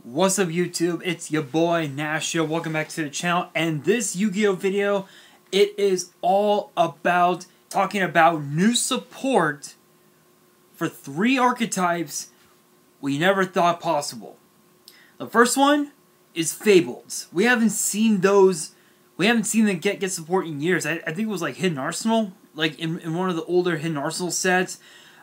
What's up YouTube? It's your boy Nash here. Welcome back to the channel, and this Yu-Gi-Oh video, it is all about talking about new support for 3 archetypes we never thought possible. The first one is fabled. We haven't seen those, we haven't seen them get support in years. I think it was like Hidden Arsenal, like in one of the older Hidden Arsenal sets.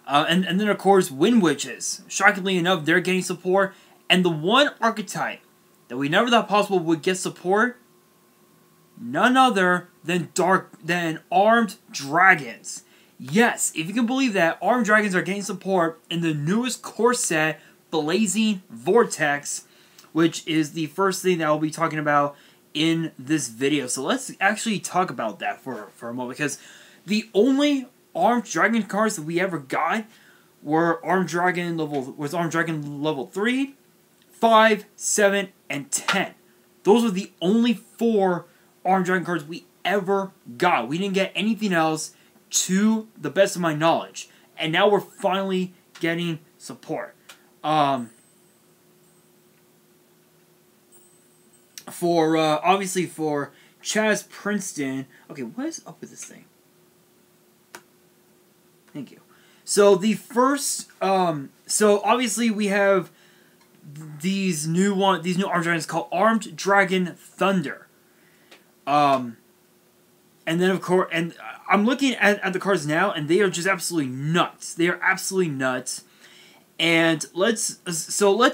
And then of course windwitches. Shockingly enough, they're getting support. And the one archetype that we never thought possible would get support, none other than armed dragons. Yes, if you can believe that, armed dragons are getting support in the newest core set, Blazing Vortex, which is the first thing that I'll be talking about in this video. So let's actually talk about that for a moment, because the only armed dragon cards that we ever got were armed dragon level 3, 5, 7, and 10. Those were the only 4 armed dragon cards we ever got. We didn't get anything else, to the best of my knowledge. And now we're finally getting support. Obviously for Chaz Princeton. Okay, what is up with this thing? Thank you. So the first, so obviously we have these new armed dragons called Armed Dragon Thunder. And then of course, and I'm looking at the cards now, and they are just absolutely nuts. They are absolutely nuts. And let's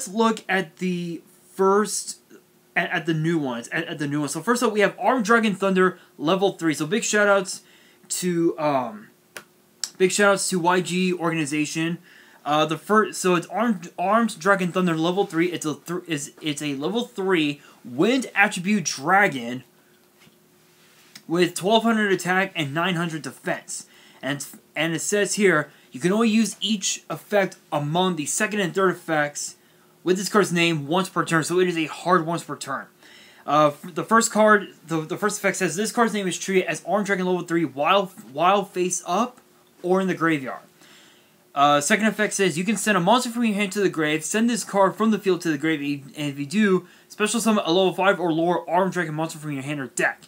look at the first, at the new ones, at the new ones. So first up, we have Armed Dragon Thunder level 3. So big shout outs to YG organization. So it's Armed Dragon Thunder level 3. It's a level 3 wind attribute dragon with 1200 attack and 900 defense. And it says here, you can only use each effect among the second and third effects with this card's name once per turn. So it is a hard once per turn. The first card, the first effect says this card's name is treated as Armed Dragon level 3 while face up or in the graveyard. Second effect says you can send a monster from your hand to the grave, send this card from the field to the grave, and if you do, special summon a level 5 or lower armed dragon monster from your hand or deck.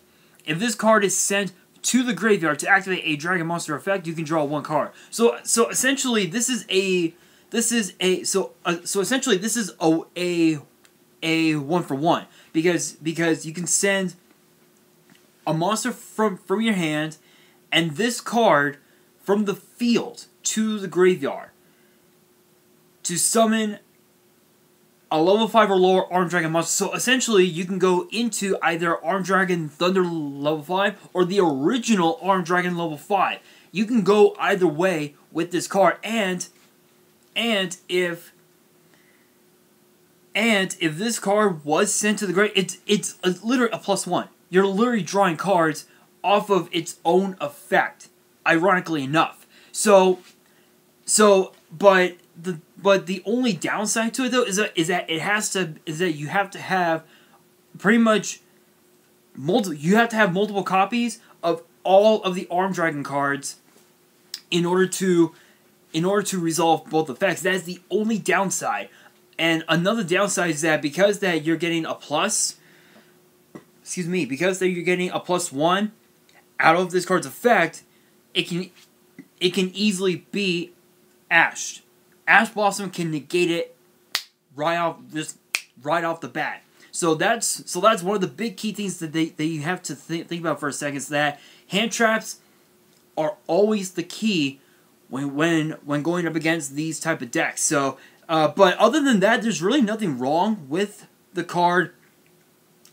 If this card is sent to the graveyard to activate a dragon monster effect, you can draw 1 card. So essentially this is a 1-for-1 because you can send a monster from your hand and this card from the field to the graveyard to summon a level 5 or lower armed dragon monster. So essentially you can go into either Armed Dragon Thunder level 5 or the original Armed Dragon level 5. You can go either way with this card, and if this card was sent to the grave, it's literally a +1. You're literally drawing cards off of its own effect, ironically enough. But the only downside to it though is that you have to have pretty much multiple copies of all of the Armed Dragon cards in order to resolve both effects. That is the only downside. And another downside is that because you're getting a +1 out of this card's effect, it can easily be ashed. Ash Blossom can negate it right off the bat. So that's one of the big key things that you have to think about for a second, is that hand traps are always the key when going up against these type of decks. So but other than that, there's really nothing wrong with the card.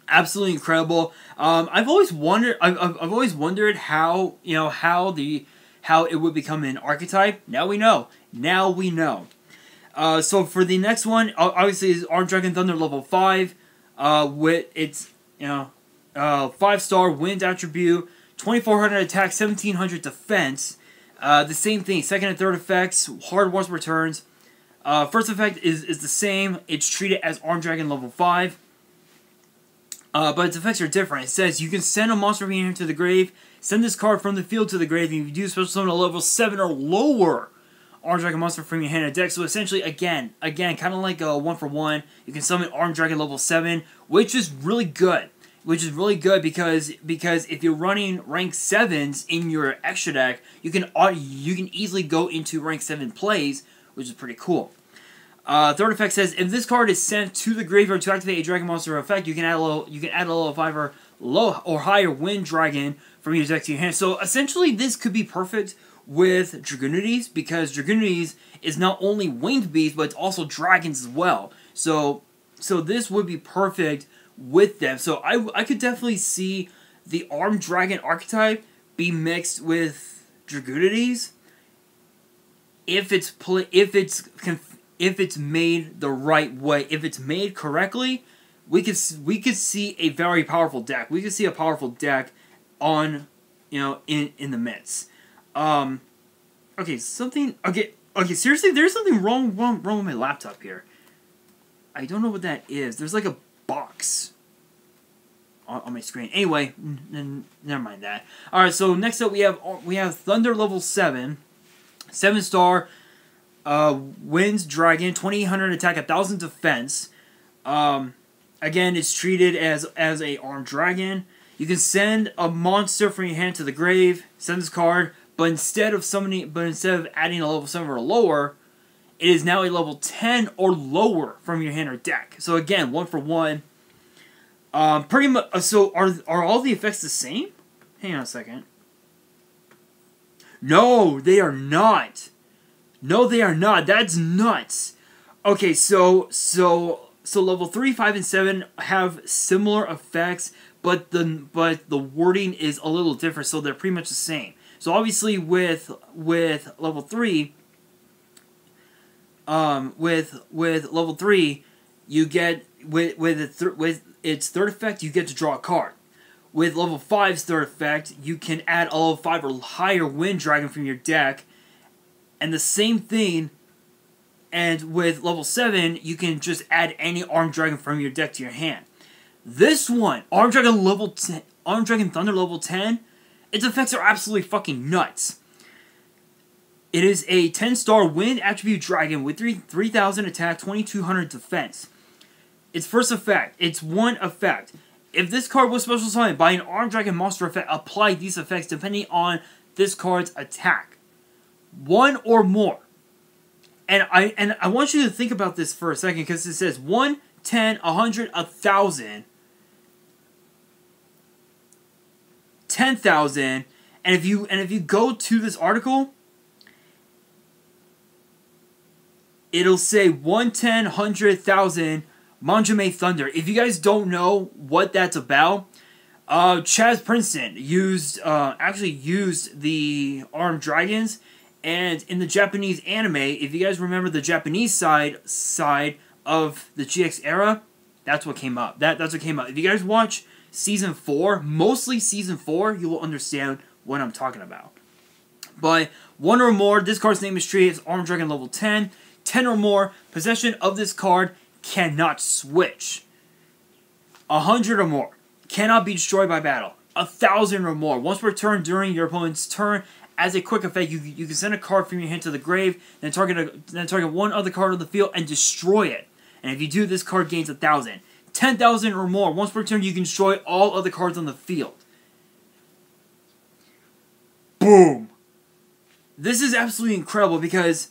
Absolutely incredible. I've always wondered how it would become an archetype. Now we know. So for the next one, obviously is Armed Dragon Thunder level 5, with its 5-star wind attribute, 2400 attack, 1700 defense. The same thing. Second and third effects, hard once per turns. First effect is the same. It's treated as Armed Dragon level 5. But its effects are different. It says you can send a monster from your hand to the grave, send this card from the field to the grave, and if you do, special summon a level 7 or lower Armed Dragon monster from your hand and deck. So essentially, again, kind of like a 1-for-1. You can summon Armed Dragon level 7, which is really good. Which is really good because if you're running rank 7s in your extra deck, you can easily go into rank 7 plays, which is pretty cool. Third effect says, if this card is sent to the graveyard to activate a dragon monster effect, you can add a level 5 or higher wind dragon from your deck to your hand. So essentially, this could be perfect with Dragonities, because Dragonities is not only winged beasts, but it's also dragons as well. So this would be perfect with them. So I could definitely see the Armed Dragon archetype be mixed with Dragonities if it's made the right way. If it's made correctly, we could see a very powerful deck. We could see a powerful deck on, in the midst. Okay, seriously, there's something wrong with my laptop here. I don't know what that is. There's like a box on my screen. Anyway, never mind that. Alright, so next up we have Thunder level 7. 7-star, Winds Dragon, 2800 attack, 1000 defense. Again, it's treated as a Armed Dragon. You can send a monster from your hand to the grave, send this card, but instead of adding a level 7 or lower, it is now a level 10 or lower from your hand or deck. So again, 1-for-1. Pretty much. So are all the effects the same? Hang on a second. No, they are not. No, they are not. That's nuts. Okay, so level 3, 5, and 7 have similar effects, but the wording is a little different. So they're pretty much the same. So obviously with level 3, with level 3, you get with its third effect, you get to draw a card. With level 5's third effect, you can add a level 5 or higher Wind Dragon from your deck. And the same thing, and with level 7, you can just add any Armed Dragon from your deck to your hand. This one, Armed Dragon level 10, Armed Dragon Thunder level 10, its effects are absolutely fucking nuts. It is a 10-star Wind Attribute Dragon with 3000 attack, 2200 defense. Its first effect, it's one effect. If this card was special summoned by an Armed Dragon monster effect, apply these effects depending on this card's attack. One or more. And I want you to think about this for a second, because it says 1, 10, 100, 1,000, 10,000, and if you go to this article, it'll say 1, 10, 100, 1,000. Manjime Thunder. If you guys don't know what that's about, Chaz Princeton actually used the Armed Dragons, and in the Japanese anime, if you guys remember the Japanese side of the GX era, that's what came up. That's what came up. If you guys watch Season 4, mostly Season 4, you will understand what I'm talking about. But 1 or more, this card's name is treated as Armed Dragon level 10. 10 or more, possession of this card cannot switch. 100 or more, cannot be destroyed by battle. 1,000 or more, once per turn during your opponent's turn, as a quick effect, you can send a card from your hand to the grave, then target one other card on the field and destroy it. And if you do, this card gains 1,000. 10,000 or more, once per turn, you can destroy all other cards on the field. Boom! This is absolutely incredible because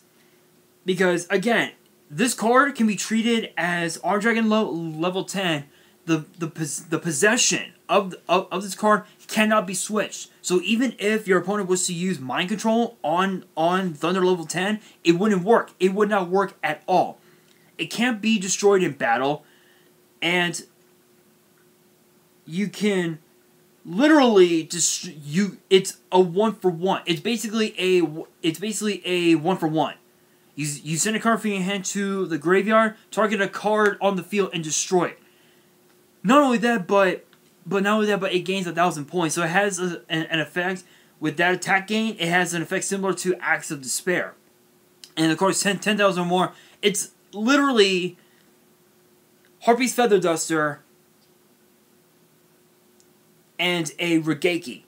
again, this card can be treated as Armed Dragon level 10. The possession of this card cannot be switched. So even if your opponent was to use Mind Control on Thunder level 10, it wouldn't work. It would not work at all. It can't be destroyed in battle, and you can literally it's a 1-for-1. It's basically a 1-for-1. You send a card from your hand to the graveyard, target a card on the field, and destroy it. Not only that, but it gains 1,000 points. So it has an effect with that attack gain. It has an effect similar to Acts of Despair. And of course, 10,000 or more. It's literally Harpy's Feather Duster and a Regeki.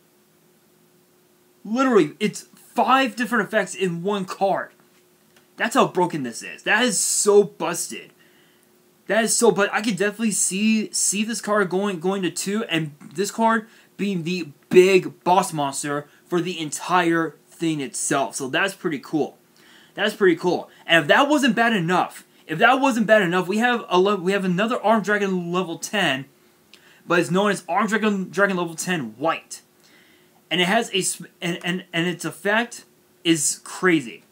Literally, it's 5 different effects in one card. That's how broken this is. That is so busted. That is so, but I could definitely see this card going to 2, and this card being the big boss monster for the entire thing itself. So that's pretty cool. That's pretty cool. And if that wasn't bad enough, we have another Armed Dragon level 10, but it's known as Armed Dragon level 10 White, and it has and its effect is crazy.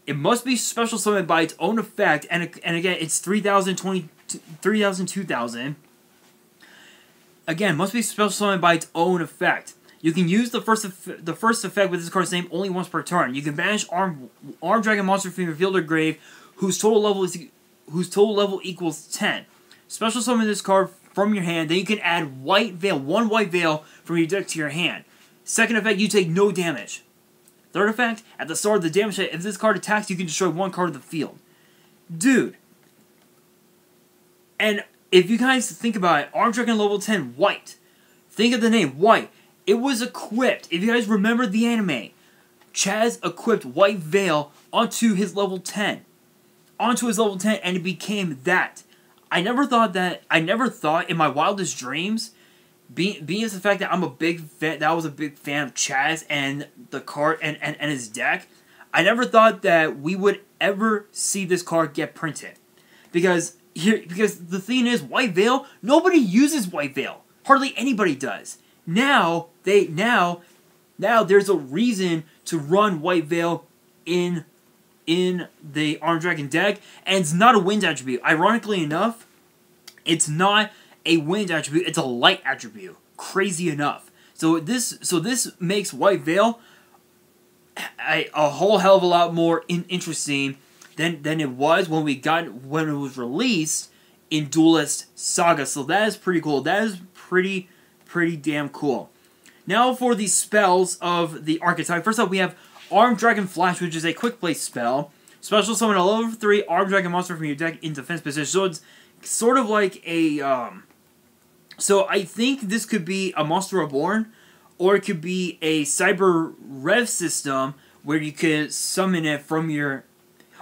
It must be special summoned by its own effect, and again, it's 3,000, 2,000. Again, must be special summoned by its own effect. You can use the first effect with this card's name only once per turn. You can banish Armed Dragon monster from your field or grave, whose total level equals 10. Special summon this card from your hand. Then you can add one white veil from your deck to your hand. Second effect, you take no damage. Third effect, at the start of the damage phase, if this card attacks, you can destroy one card of the field. Dude. And if you guys think about it, Armed Dragon level 10 White. Think of the name, White. It was equipped, if you guys remember the anime, Chaz equipped White Veil onto his level 10. And it became that. I never thought in my wildest dreams, being as the fact that I was a big fan of Chaz and the card and his deck, I never thought that we would ever see this card get printed. Because the thing is, White Veil, nobody uses White Veil. Hardly anybody does. Now there's a reason to run White Veil in the Armed Dragon deck, and it's not a wind attribute. Ironically enough, it's not a wind attribute, it's a light attribute. Crazy enough. So this makes White Veil a whole hell of a lot more interesting than it was when it was released in Duelist Saga. So that is pretty cool. That is pretty damn cool. Now for the spells of the archetype. First up, we have Armed Dragon Flash, which is a quick play spell. Special summon a level 3 Armed Dragon monster from your deck in defense position. So it's sort of like a so I think this could be a Monster Reborn, or it could be a Cyber Rev system where you could summon it from your...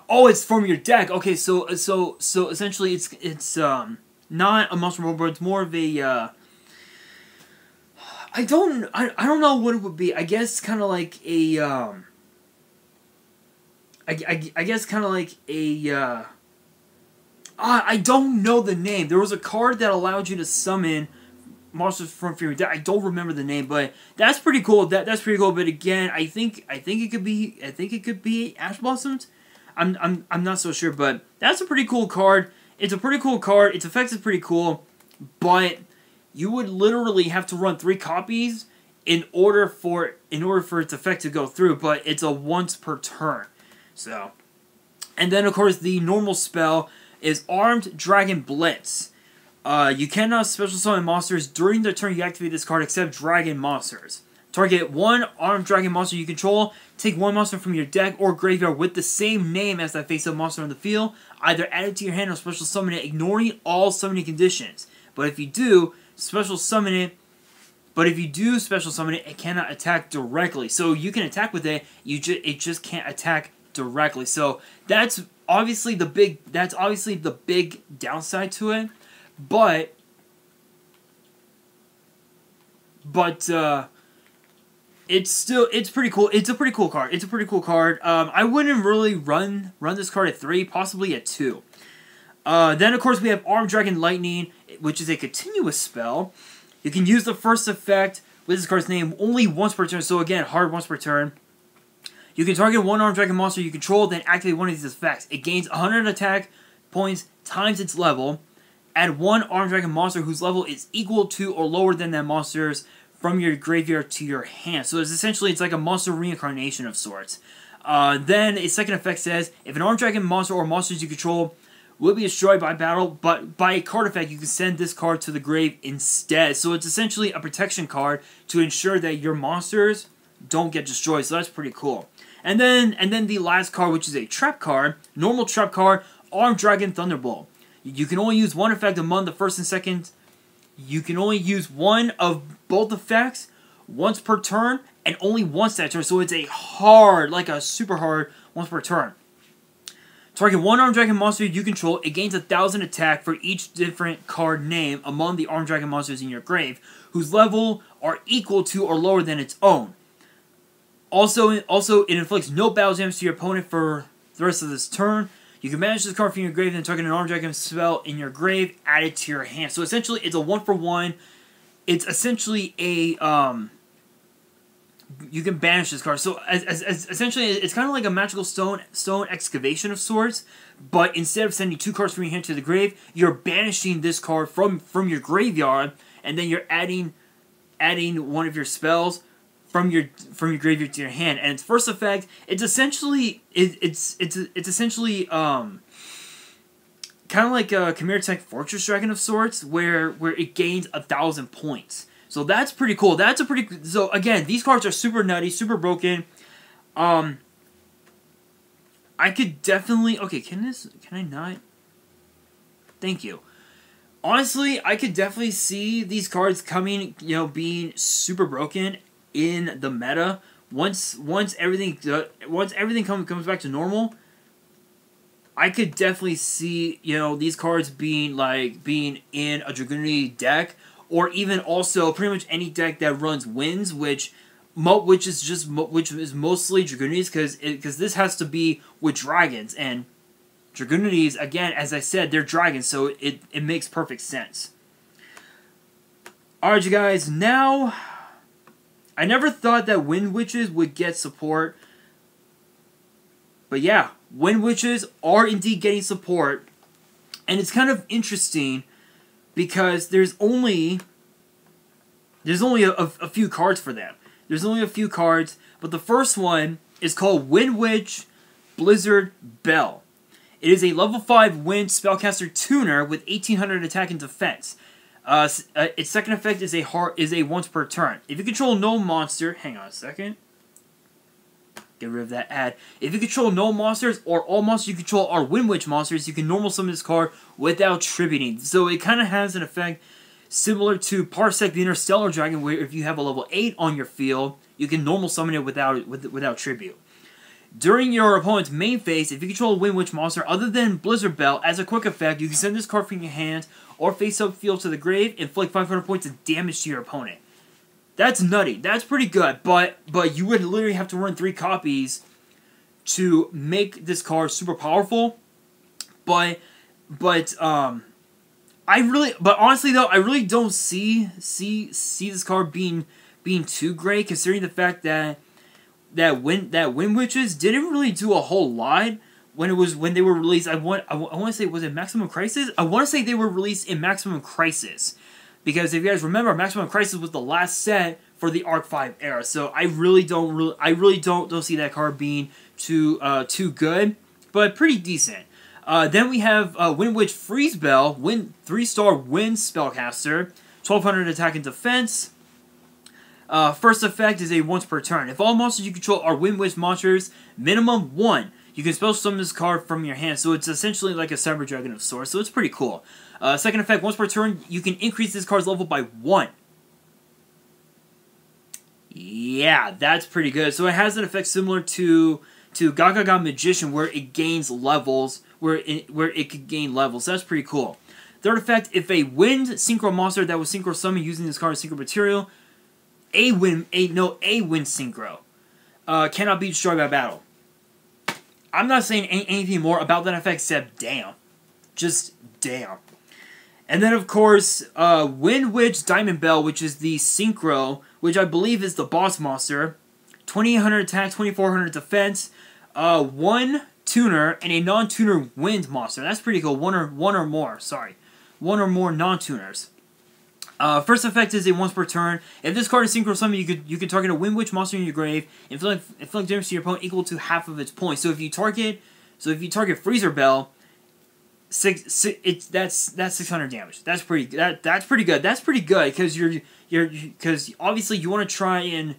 Oh, it's from your deck. Okay, so essentially it's not a Monster Reborn, but it's more of a I don't know what it would be. I guess kind of like a I guess kind of like a I don't know the name. There was a card that allowed you to summon monsters from your deck. I don't remember the name, but that's pretty cool. That's pretty cool. But again, I think it could be Ash Blossoms. I'm not so sure, but that's a pretty cool card. It's a pretty cool card. Its effects is pretty cool, but you would literally have to run 3 copies in order for its effect to go through. But it's a once per turn. So, and then of course the normal spell is Armed Dragon Blitz. You cannot special summon monsters during the turn you activate this card except dragon monsters. Target 1 Armed Dragon monster you control, take 1 monster from your deck or graveyard with the same name as that face-up monster on the field, either add it to your hand or special summon it, ignoring all summoning conditions. But if you do special summon it, it cannot attack directly. So you can attack with it, it just can't attack directly. So that's obviously the big downside to it. But it's pretty cool. It's a pretty cool card. I wouldn't really run this card at 3, possibly at 2. Then of course we have Armed Dragon Lightning, which is a continuous spell. You can use the first effect with this card's name only once per turn. So again, hard once per turn. You can target 1 Armed Dragon monster you control, then activate one of these effects. It gains 100 attack points times its level. Add 1 Armed Dragon monster whose level is equal to or lower than that monster's from your graveyard to your hand. So it's like a monster reincarnation of sorts. Then a second effect says, if an Armed Dragon monster or monsters you control will be destroyed by battle, but by a card effect, you can send this card to the grave instead. So it's essentially a protection card to ensure that your monsters don't get destroyed. So that's pretty cool. And then the last card, which is a trap card, normal trap card, Armed Dragon Thunderbolt. You can only use one effect among the first and second. You can only use one of both effects once per turn, and only once that turn. So it's a hard, like a super hard once per turn. Target one Armed Dragon monster you control, it gains 1,000 attack for each different card name among the Armed Dragon monsters in your grave, whose level are equal to or lower than its own. Also, it inflicts no battle damage to your opponent for the rest of this turn. You can banish this card from your grave and target an Armed Dragon spell in your grave, add it to your hand. So essentially, it's a 1-for-1. It's essentially a you can banish this card. So essentially, it's kind of like a magical stone excavation of sorts. But instead of sending 2 cards from your hand to the grave, you're banishing this card from your graveyard, and then you're adding one of your spells from your graveyard to your hand. And its first effect, it's essentially kind of like a Chimera Tech Fortress Dragon of sorts, where it gains 1,000 points. So that's pretty cool. So again, these cards are super nutty, super broken. I could definitely... Okay, can I not? Thank you. Honestly, I could definitely see these cards coming, being super broken in the meta. Once everything comes back to normal, I could definitely see, these cards being in a Dragoonity deck, or even also pretty much any deck that runs winds, which is mostly Dragoonities, because this has to be with dragons, and Dragoonities, again, as I said, they're dragons, so it makes perfect sense. Alright, you guys, now, I never thought that Wind Witches would get support, but yeah, Wind Witches are indeed getting support, and it's kind of interesting because there's only a few cards for them. There's only a few cards, but the first one is called Windwitch Blizzard Bell. It is a level 5 wind spellcaster tuner with 1,800 attack and defense. Its second effect is a once per turn. If you control no monster, hang on a second. Get rid of that ad. If you control no monsters, or all monsters you control are Windwitch monsters, you can normal summon this card without tributing. So it kind of has an effect similar to Parsec the Interstellar Dragon, where if you have a level 8 on your field, you can normal summon it without tribute. During your opponent's main phase, if you control a Windwitch monster other than Blizzard Bell, as a quick effect, you can send this card from your hand or face-up field to the grave, inflict 500 points of damage to your opponent. That's nutty. That's pretty good, but you would literally have to run 3 copies to make this card super powerful. But honestly though, I really don't see this card being too great, considering the fact that Wind Witches didn't really do a whole lot when they were released. I want to say, was it Maximum Crisis? I want to say they were released in Maximum Crisis. Because if you guys remember, Maximum Crisis was the last set for the Arc 5 era, so I really don't see that card being too good, but pretty decent. Then we have Windwitch Freeze Bell, 3-star Wind Spellcaster, 1,200 attack and defense. First effect is a once per turn. If all monsters you control are Windwitch monsters, minimum 1, you can spell summon this card from your hand. So it's essentially like a Cyber Dragon of sorts. So it's pretty cool. Second effect, once per turn, you can increase this card's level by 1. Yeah, that's pretty good. So it has an effect similar to Gaga Magician, where it gains levels, where it could gain levels. So that's pretty cool. Third effect, if a wind synchro monster that was synchro summoned using this card's synchro material, a wind synchro cannot be destroyed by battle. I'm not saying anything more about that effect except damn. Just damn. And then, of course, Windwitch Diamond Bell, which is the Synchro, which I believe is the boss monster. 2,800 attack, 2,400 defense, 1 tuner, and a non-tuner wind monster. That's pretty cool. One or more, sorry. 1 or more non-tuners. First effect is a once per turn. If this card is synchro summoned, you can target a Windwitch monster in your grave, inflict damage to your opponent equal to half of its points. So if you target Freezer Bell, that's 600 damage. That's pretty good. That's pretty good because obviously you want to try and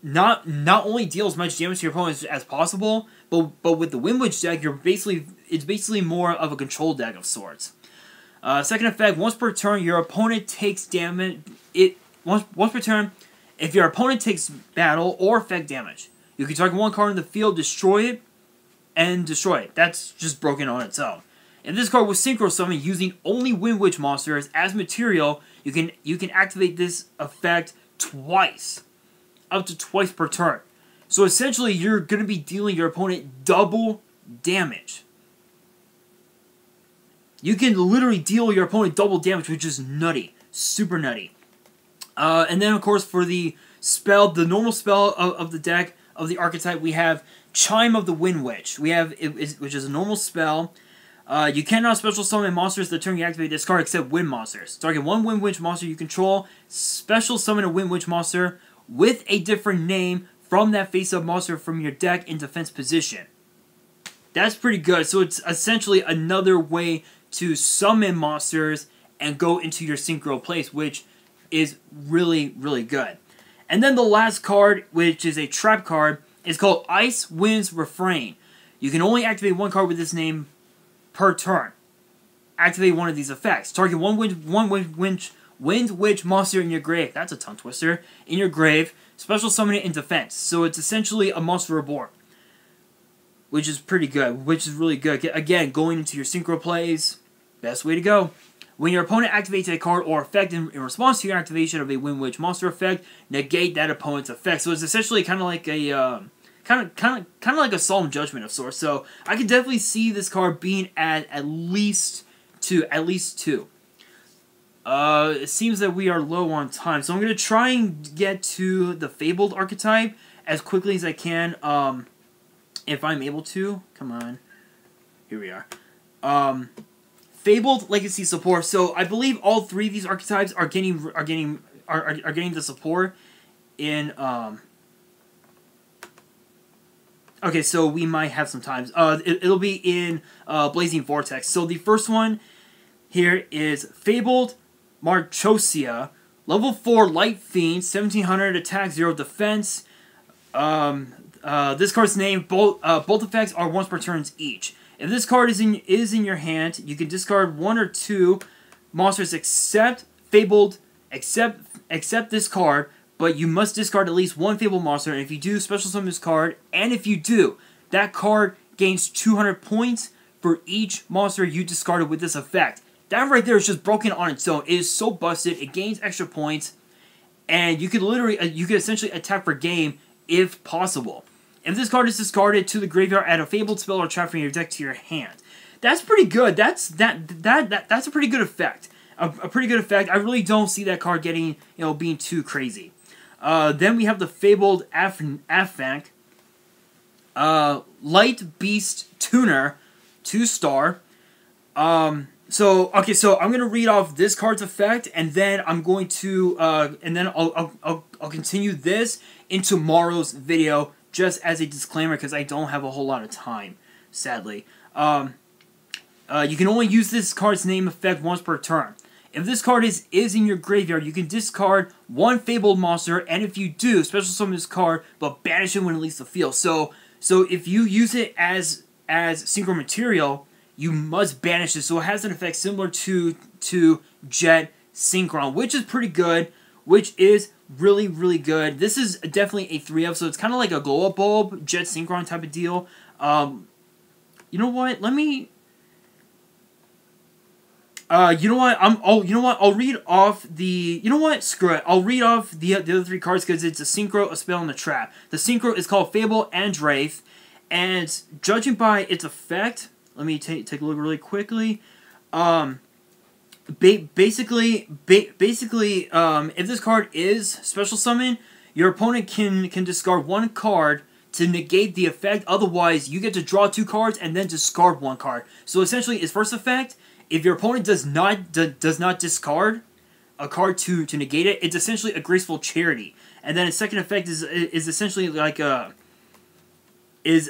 not only deal as much damage to your opponent as possible, but with the Windwitch deck, it's basically more of a control deck of sorts. Second effect, once per turn, your opponent takes damage. Once per turn, if your opponent takes battle or effect damage, you can target one card in the field, destroy it, and destroy it. That's just broken on its own. If this card was synchro summoned using only windwitch monsters as material, you can activate this effect twice, up to twice per turn. So essentially, you're going to be dealing your opponent double damage. You can literally deal your opponent double damage, which is nutty. Super nutty. And then, of course, for the spell, the normal spell of the deck, of the archetype, we have Chime of the Windwitch. Which is a normal spell. You cannot special summon monsters the turn you activate this card except wind monsters. Target one Windwitch monster you control. Special summon a Windwitch monster with a different name from that face-up monster from your deck in defense position. That's pretty good. So it's essentially another way to summon monsters and go into your synchro place, which is really, really good. And then the last card, which is a trap card, is called Ice Wind's Refrain. You can only activate one card with this name per turn. Activate one of these effects. Target one Windwitch monster in your grave. That's a tongue twister. In your grave. Special summon it in defense. So it's essentially a monster reborn. Which is pretty good. Which is really good. Again, going into your synchro plays. Best way to go. When your opponent activates a card or effect in response to your activation of a Windwitch monster effect, negate that opponent's effect. So it's essentially kind of like a kind of like a solemn judgment of sorts. So I could definitely see this card being at least two. It seems that we are low on time, so I'm gonna try and get to the fabled archetype as quickly as I can. If I'm able to, come on, here we are. Fabled Legacy support. So I believe all three of these archetypes are getting the support in. Okay, so we might have some times. It'll be in Blazing Vortex. So the first one here is Fabled Marchosia, level 4 Light Fiend, 1700 attack, 0 defense. This card's name. Both effects are once per turn each. If this card is in your hand, you can discard one or two monsters except Fabled, except this card, but you must discard at least one Fabled monster, and if you do, special summon this card, and if you do, that card gains 200 points for each monster you discarded with this effect. That right there is just broken on its own. It is so busted, it gains extra points, and you could essentially attack for game if possible. If this card is discarded to the graveyard, add a Fabled spell or trap from your deck to your hand. That's pretty good. That's a pretty good effect. A pretty good effect. I really don't see that card getting, being too crazy. Then we have the Fabled Affank. Light Beast Tuner, 2-star. So I'm gonna read off this card's effect, and then I'm going to, I'll continue this in tomorrow's video, just as a disclaimer, because I don't have a whole lot of time, sadly. You can only use this card's name effect once per turn. If this card is in your graveyard, you can discard one Fabled monster, and if you do, special summon this card, but banish it when it leaves the field. So if you use it as synchro material, you must banish it. So it has an effect similar to Jet Synchron, which is pretty good, which is really, really good. This is definitely a 3-of, so it's kind of like a glow-up bulb, Jet Synchron type of deal. You know what? Let me... you know what? I'll read off the... You know what? Screw it. I'll read off the other 3 cards because it's a synchro, a spell, and a trap. The synchro is called Fable and Wraith, and judging by its effect, let me take a look really quickly. Basically, if this card is special summon, your opponent can discard one card to negate the effect. Otherwise, you get to draw 2 cards and then discard 1 card. So essentially, its first effect, if your opponent does not discard a card to negate it, it's essentially a graceful charity. And then its second effect is essentially like a is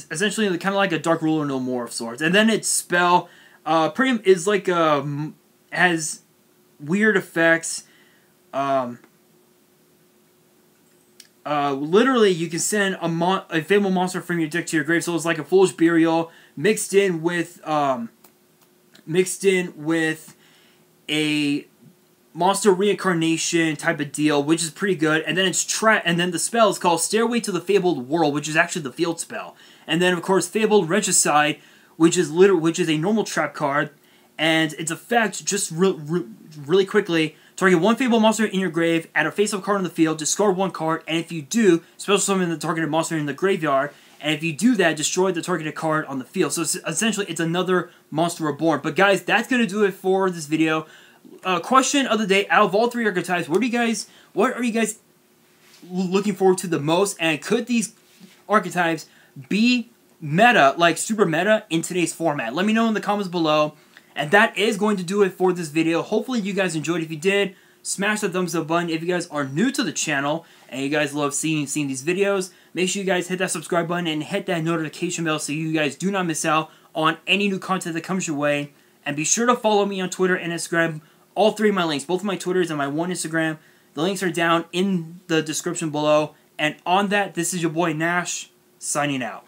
essentially kind of like a Dark Ruler No More of sorts. And then its spell is like has weird effects. Literally, you can send a Fable monster from your deck to your grave. So it's like a Foolish Burial mixed in with a monster reincarnation type of deal, which is pretty good. And then and then the spell is called Stairway to the Fabled World, which is actually the field spell. And then of course Fabled Regicide, which is a normal trap card, and its effect just really quickly. Target one Fabled monster in your grave, add a face-up card on the field, discard one card, and if you do, special summon the targeted monster in the graveyard, and if you do that, destroy the targeted card on the field. So essentially, it's another Monster Reborn. But guys, that's going to do it for this video. Question of the day, out of all three archetypes, what are you guys looking forward to the most? And could these archetypes be meta, like super meta, in today's format? Let me know in the comments below. And that is going to do it for this video. Hopefully you guys enjoyed. If you did, smash the thumbs up button. If you guys are new to the channel and you guys love seeing these videos, make sure you guys hit that subscribe button and hit that notification bell so you guys do not miss out on any new content that comes your way. And be sure to follow me on Twitter and Instagram. All three of my links, both of my Twitters and my one Instagram, the links are down in the description below. And on that, this is your boy Nash, signing out.